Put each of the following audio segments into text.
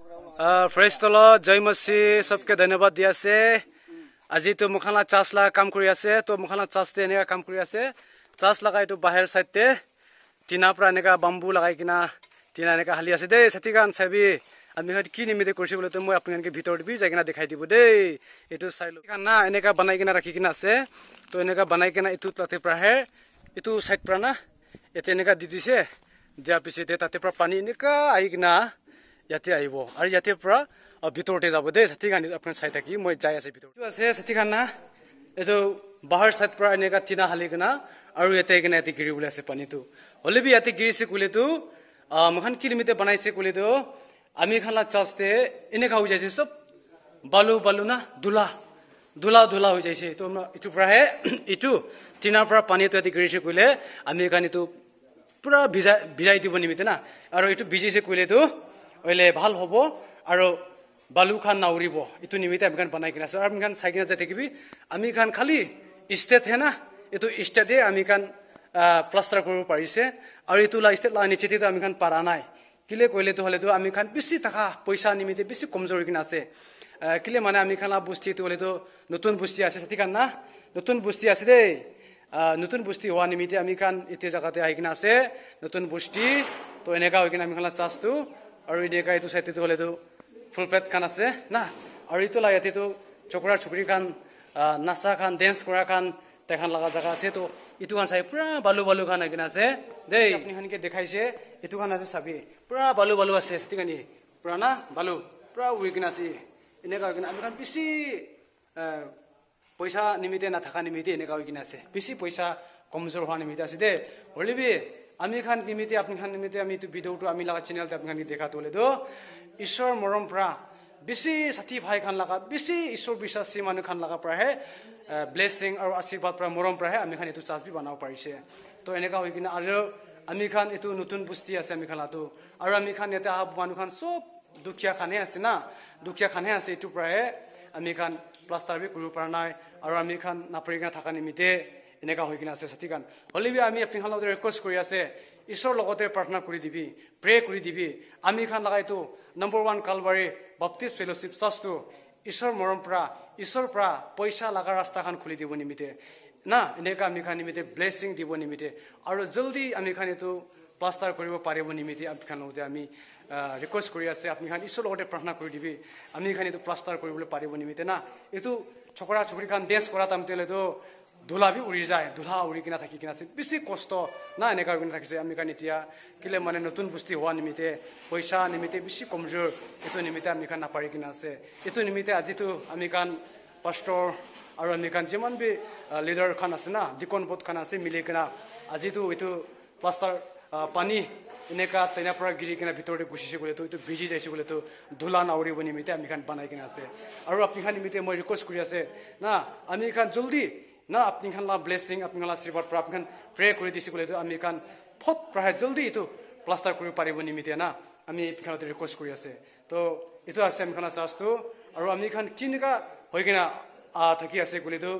Praise the Lord, Jai Masi, सबके धन्यवाद दिया से আজি तो मुखाला चास लगा काम करी आसे तो मुखाला चास ते नेका काम करी आसे चास लगाई तो बाहर साइड ते टीना पर नेका बम्बू लगाई किना टीना नेका हाली आसे दे सतिकान सभी আমি হয়তো কি নিমিতে কৰিছে বলে তো মই আপোনালোকে ভিতৰত বি যাই কিনা দেখাই দিব দেই এটো চাই ল না এনেকা বনাই কিনা ৰাখি কিনা আছে তো এনেকা বনাই কিনা ইটো তাতে প্ৰাহে ইটো সাইড পৰা না এতে এনেকা দি দিছে দিয়াৰ পিছতে তাতে পৰা পানী এনেকা আহি কিনা ইয়াতে আহিব আৰু ইয়াতে পৰা ভিতৰতে যাব দেই সতিকান আপোনাৰ চাই থাকি মই যাই আছে ভিতৰত আছে সতিকান না এটো বাহিৰ সাইড পৰা এনেকা টিনা হালি কিনা আৰু ইয়াতে কিনা ইয়াতে গিৰি বলে আছে পানীটো হলে বি ইয়াতে গিৰিছে কুলেটো মহান কি নিমিতে বনাইছে কুলেটো আমি খালা চাস্তে এনেকা হৈ যাইছে সব বালু বালু না দুলা দুলা দুলা হৈ যাইছে তো ইটো প্ৰাহে ইটো টিনাৰ পৰা পানীটো এতি গৰিছে কইলে আমি কানিটো পুৰা ভিজাই দিব নিমিতে না আৰু ইটো ভিজিছে কইলেটো ওইলে ভাল হ'ব আৰু বালু খান নাউৰিব ইটো নিমিতে আমি কান বনাই কিনা আৰু আমি কান চাই কিনা যাতে কিবি আমি কান খালি স্টেট হে না ইটো স্টেটে আমি কান প্লাষ্টাৰ কৰিব পাৰিছে আৰু ইটো লা স্টেট লা নিচেতে আমি কান পাৰা নাই কিলে কইলে তো হলে তো আমি খান বেশি টাকা পয়সা নিমিতে বেশি কমজোর কিনা আছে কিলে মানে আমি খানা বস্তি তো হলে তো নতুন বস্তি আছে সাথী খান না নতুন বস্তি আছে দেই নতুন বস্তি হওয়া নিমিতে আমি খান এতে জায়গাতে আহি কিনা আছে নতুন বস্তি তো এনেকা হৈ কিনা আমি খানা চাচটো আৰু এনেকা এইটো সাইতে তো হলে তো ফুল প্লেট খান আছে না আৰু ইটো লাগাতে তো চকৰা চুকৰি খান নাচা খান ড্যান্স কৰা খান তেখান লাগা জায়গা আছে তো ইটো খান চাই পুৰা বালু বালু খান কিনা আছে দেই আপনি খানকে দেখাইছে ইটো খান আছে চাবি পুৰা বালু বালু আছে ঠিকানি পুৰা না বালু পুৰা উইকিন আছে এনেকা কিনা আমি খান বেছি পয়সা নিমিতে না থাকা নিমিতে এনেকা কিনা আছে বেছি পয়সা কমজোৰ হোৱা নিমিতে আছে দে হলিবি আমি খান নিমিতে আপনি খান নিমিতে আমি তো ভিডিওটো আমি লাগা চ্যানেলতে আপনি খান দেখা তোলে দো ঈশ্বৰ মৰম পৰা বেছি সাথী ভাই খান লাগা বেছি ঈশ্বৰ বিশ্বাসী মানুহ খান লাগা প্ৰাহে ব্লেসিং আৰু আশীৰ্বাদ পৰা মৰম প্ৰাহে আমি খান এটো চাচবি বনাও পাৰিছে তো এনেকা হৈ কিনা আৰু আমি খান এটো নতুন বস্তি আছে আমি খালাটো আৰু আমি খান ইয়াতে আহা মানুহ খান সব দুখীয়া খানে আছে না দুখীয়া খানে আছে এটো প্ৰাহে আমি খান প্লাষ্টাৰ বি কৰিব পৰা নাই আৰু আমি খান নাপৰিগা থাকা নিমিতে এনেকা হৈ কিনা আছে সাথী খান হলিবি আমি আপনি খান লগতে ৰিকুৱেষ্ট কৰি আছে ঈশ্বৰ লগতে প্ৰাৰ্থনা কৰি দিবি প্ৰে কৰি দিবি আমি খান লাগাইতো নম্বৰ 1 কালবাৰী বাপ্তিষ্ট ফেলোশিপ চাচটো ঈশ্বৰ মৰম পৰা ঈশ্বৰ পৰা পইচা লাগা ৰাস্তা খান খুলি দিব নিমিতে না এনেকা আমি খান নিমিতে ব্লেসিং দিব নিমিতে আৰু জলদি আমি খান এটো প্লাষ্টাৰ কৰিব পাৰিব নিমিতে আপনি খান লগতে আমি ৰিকুৱেষ্ট কৰি আছে আপনি খান ঈশ্বৰ লগতে প্ৰাৰ্থনা কৰি দিবি আমি খান এটো প্লাষ্টাৰ কৰিবলৈ পাৰিব নিমিতে না এটো চকৰা চকৰি খান ড্যান্স কৰা তামতেলে তো ধুলা বি উৰি যায় ধুলা উৰি কিনা থাকি কিনা আছে বেছি কষ্ট না এনেকা কিনা থাকিছে আমি খান এতিয়া কিলে মানে নতুন বস্তি হোৱা নিমিতে পইচা নিমিতে বেছি কমজোৰ এটো নিমিতে আমি খান নাপাৰি কিনা আছে এটো নিমিতে আজিতো আমি খান পাস্টৰ আৰু আমি খান যিমান বি লিডাৰ খান আছে না ডিকন বোট খান আছে মিলি কিনা আজিতো এটো প্লাষ্টাৰ পানী এনেকা তেনা পৰা গিৰি কিনা ভিতৰতে গুছিছে গলে তো এটো ভিজি যাইছে গলে তো ধুলা নাউৰিব নিমিতে আমি খান বনাই কিনা আছে আৰু আপনি খান নিমিতে মই ৰিকুৱেষ্ট কৰি আছে না আমি খান জলদি না আপনি খান লা ব্লেসিং আপনি খান আশীৰ্বাদ পৰা আপনি খান প্ৰে কৰি দিছে গলে তো আমি খান ফট প্ৰায় জলদি এটো প্লাষ্টাৰ কৰিব পাৰিব নিমিতে না আমি খানতে ৰিকুৱেষ্ট কৰি আছে তো এটো আছে আমি খান চাচটো আৰু আমি খান কিনকা হৈ কিনা থাকি আছে গলে তো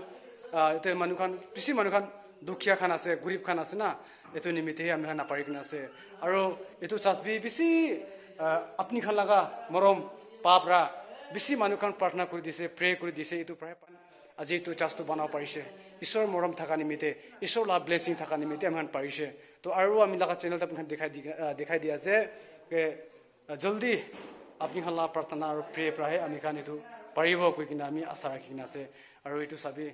এতে মানুহ খান বেছি মানুহ খান দুখীয়া খান আছে গৰীব খান আছে না এটো নিমিতে আমি খান নাপাৰি কিনা আছে আৰু এটো চাচবি বেছি আপনি খান লাগা মৰম পাপৰা বেছি মানুহ খান প্ৰাৰ্থনা কৰি দিছে প্ৰে কৰি দিছে এটো প্ৰায় আজি এটো চাচটো বনাব পাৰিছে ঈশ্বৰ মৰম থাকা নিমিতে ঈশ্বৰ লা ব্লেসিং থাকা নিমিতে আমি খান পাৰিছে তো আৰু আমি লাগা চ্যানেলতে আপনি দেখাই দি আছে যে জলদি আপনি খান লা প্ৰাৰ্থনা আৰু প্ৰে প্ৰাহে আমি খান এটো পাৰিব কৈ কিনা আমি আশা ৰাখি কিনা আছে আৰু এটো চাবি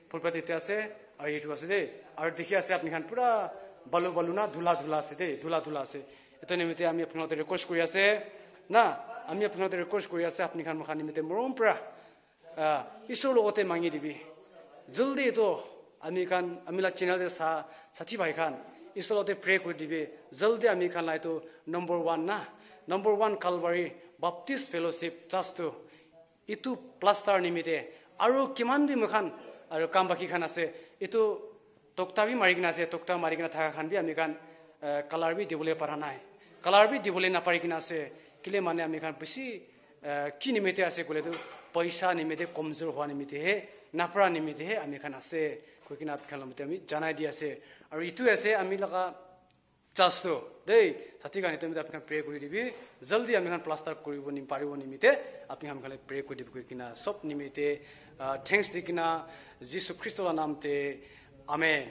ফুলপাতি এতিয়া আছে আৰু এটো আছে দেই আৰু দেখি আছে আপনি খান পুৰা বালু বালু না ধুলা ধুলা আছে দেই ধুলা ধুলা আছে এটো নিমিতে আমি আপোনালোকে ৰিকুৱেষ্ট কৰি আছে না আমি আপোনালোকে ৰিকুৱেষ্ট কৰি আছে আপনি খান মখান নিমিতে মৰম পৰা ঈশ্বৰ লগতে মাঙি দিবি জলদি এটো আমি খান আমি লা চ্যানেলতে সাথী ভাই খান ঈশ্বৰ লগতে প্ৰে কৰি দিবি জলদি আমি খান লাইতো নম্বৰ 1 না নম্বৰ 1 কালবাৰী বাপ্তিষ্ট ফেলোশিপ চাচটো ইটো প্লাষ্টাৰ নিমিতে আৰু কিমান বি মখান আৰু কাম বাকি খান আছে এটো টকটা বি মাৰি কিনা আছে টকটা মাৰি কিনা থাকা খান বি আমি খান কালাৰ বি দিবলৈ পাৰা নাই কালাৰ বি দিবলৈ নাপাৰি কিনা আছে কিলে মানে আমি খান বেছি কি নিমিতে আছে কলে তো পয়সা নিমিতে কমজোৰ হোৱা নিমিতে হে নাপৰা নিমিতে হে আমি খান আছে কৈ কিনা খান নিমিতে আমি জানাই দি আছে আৰু ইটো আছে আমি লগা চাৰ্জটো দেই ছাতি কাৰণে তুমি আপুনি প্ৰে কৰি দিবি জলদি আমি এখন প্লাষ্টাৰ কৰিব পাৰিব নিমিতে আপুনি আমি প্ৰে কৰি দিব কিনা সব নিমিতে থেংকছ দি কিনা যীশু খ্ৰীষ্টৰ নামতে আমেন